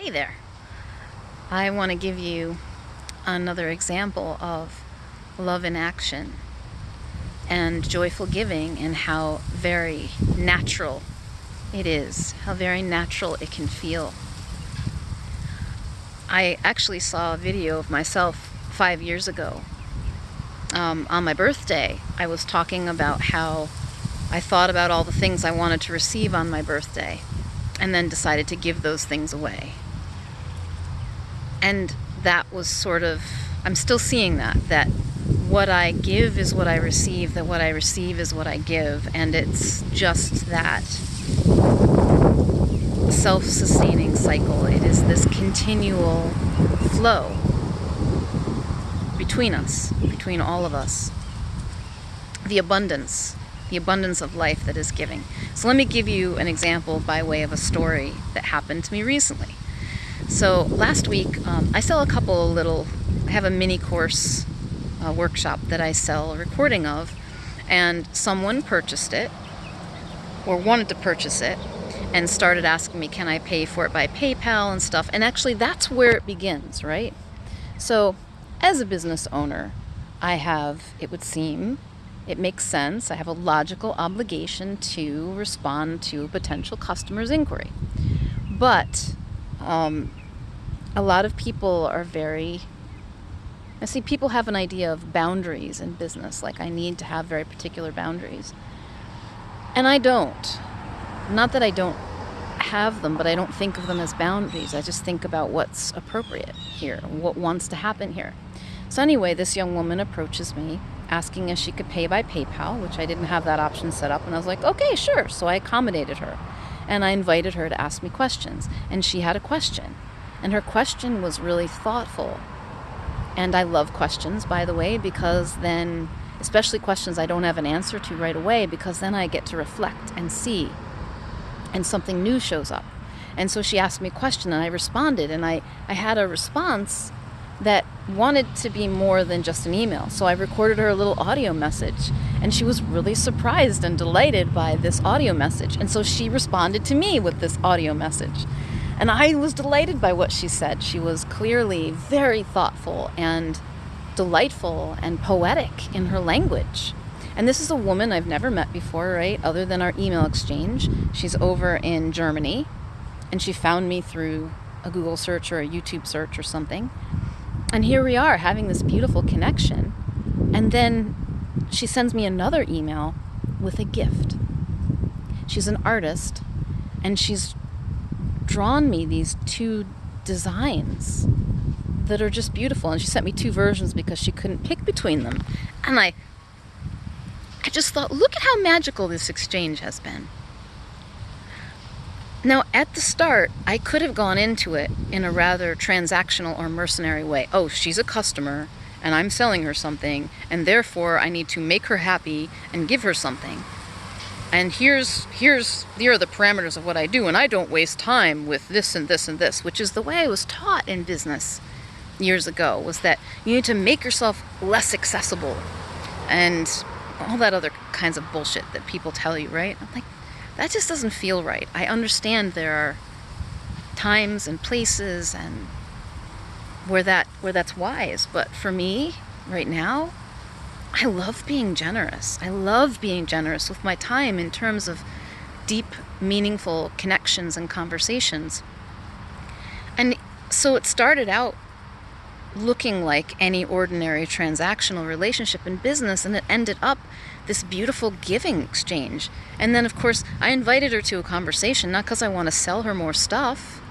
Hey there. I want to give you another example of love in action and joyful giving, and how very natural it is, how very natural it can feel. I actually saw a video of myself 5 years ago. On my birthday, I was talking about how I thought about all the things I wanted to receive on my birthday and then decided to give those things away. And that was sort of, I'm still seeing that what I give is what I receive, that what I receive is what I give, and it's just that self-sustaining cycle. It is this continual flow between us, between all of us. The abundance of life that is giving. So let me give you an example by way of a story that happened to me recently. So last week, I sell I have a mini course workshop that I sell a recording of, and someone purchased it, or wanted to purchase it, and started asking me, can I pay for it by PayPal and stuff. And actually that's where it begins, right? So as a business owner, it would seem, it makes sense, I have a logical obligation to respond to a potential customer's inquiry. But a lot of people people have an idea of boundaries in business, like I need to have very particular boundaries. And I don't. Not that I don't have them, but I don't think of them as boundaries. I just think about what's appropriate here, what wants to happen here. So anyway, this young woman approaches me asking if she could pay by PayPal, which I didn't have that option set up. And I was like, okay, sure. So I accommodated her. And I invited her to ask me questions. And she had a question. And her question was really thoughtful. And I love questions, by the way, because then, especially questions I don't have an answer to right away, because then I get to reflect and see, and something new shows up. And so she asked me a question, and I responded, and I had a response that wanted to be more than just an email. So I recorded her a little audio message, and she was really surprised and delighted by this audio message. And so she responded to me with this audio message. And I was delighted by what she said. She was clearly very thoughtful and delightful and poetic in her language. And this is a woman I've never met before, right? Other than our email exchange. She's over in Germany, and she found me through a Google search or a YouTube search or something. And here we are having this beautiful connection. And then she sends me another email with a gift. She's an artist, and she's drawn me these 2 designs that are just beautiful. And she sent me 2 versions because she couldn't pick between them. And I just thought, look at how magical this exchange has been. Now, at the start, I could have gone into it in a rather transactional or mercenary way. Oh, she's a customer, and I'm selling her something, and therefore I need to make her happy and give her something. And here are the parameters of what I do, and I don't waste time with this and this and this, which is the way I was taught in business years ago, was that you need to make yourself less accessible and all that other kinds of bullshit that people tell you, right? I'm like, that just doesn't feel right. I understand there are times and places and where that's wise, but for me, right now, I love being generous. I love being generous with my time in terms of deep, meaningful connections and conversations. And so it started out looking like any ordinary transactional relationship in business, and it ended up this beautiful giving exchange. And then, of course, I invited her to a conversation, not because I want to sell her more stuff,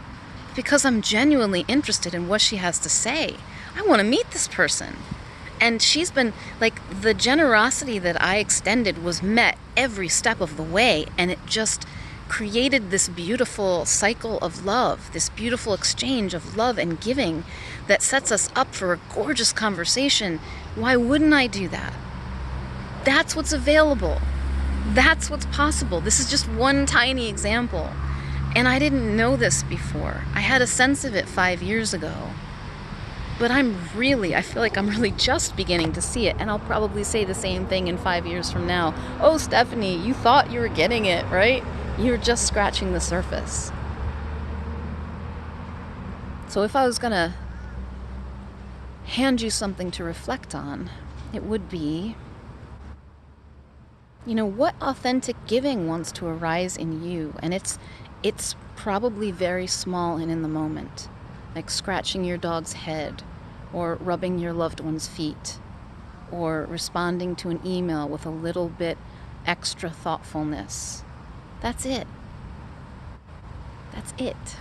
but because I'm genuinely interested in what she has to say. I want to meet this person. And she's been, like, the generosity that I extended was met every step of the way, and it just created this beautiful cycle of love, this beautiful exchange of love and giving that sets us up for a gorgeous conversation. Why wouldn't I do that? That's what's available. That's what's possible. This is just one tiny example. And I didn't know this before. I had a sense of it 5 years ago. But I feel like I'm really just beginning to see it. And I'll probably say the same thing in 5 years from now. Oh, Stephanie, you thought you were getting it, right? You're just scratching the surface. So if I was going to hand you something to reflect on, it would be, what authentic giving wants to arise in you? And it's probably very small and in the moment, like scratching your dog's head, or rubbing your loved one's feet, or responding to an email with a little bit extra thoughtfulness. That's it. That's it.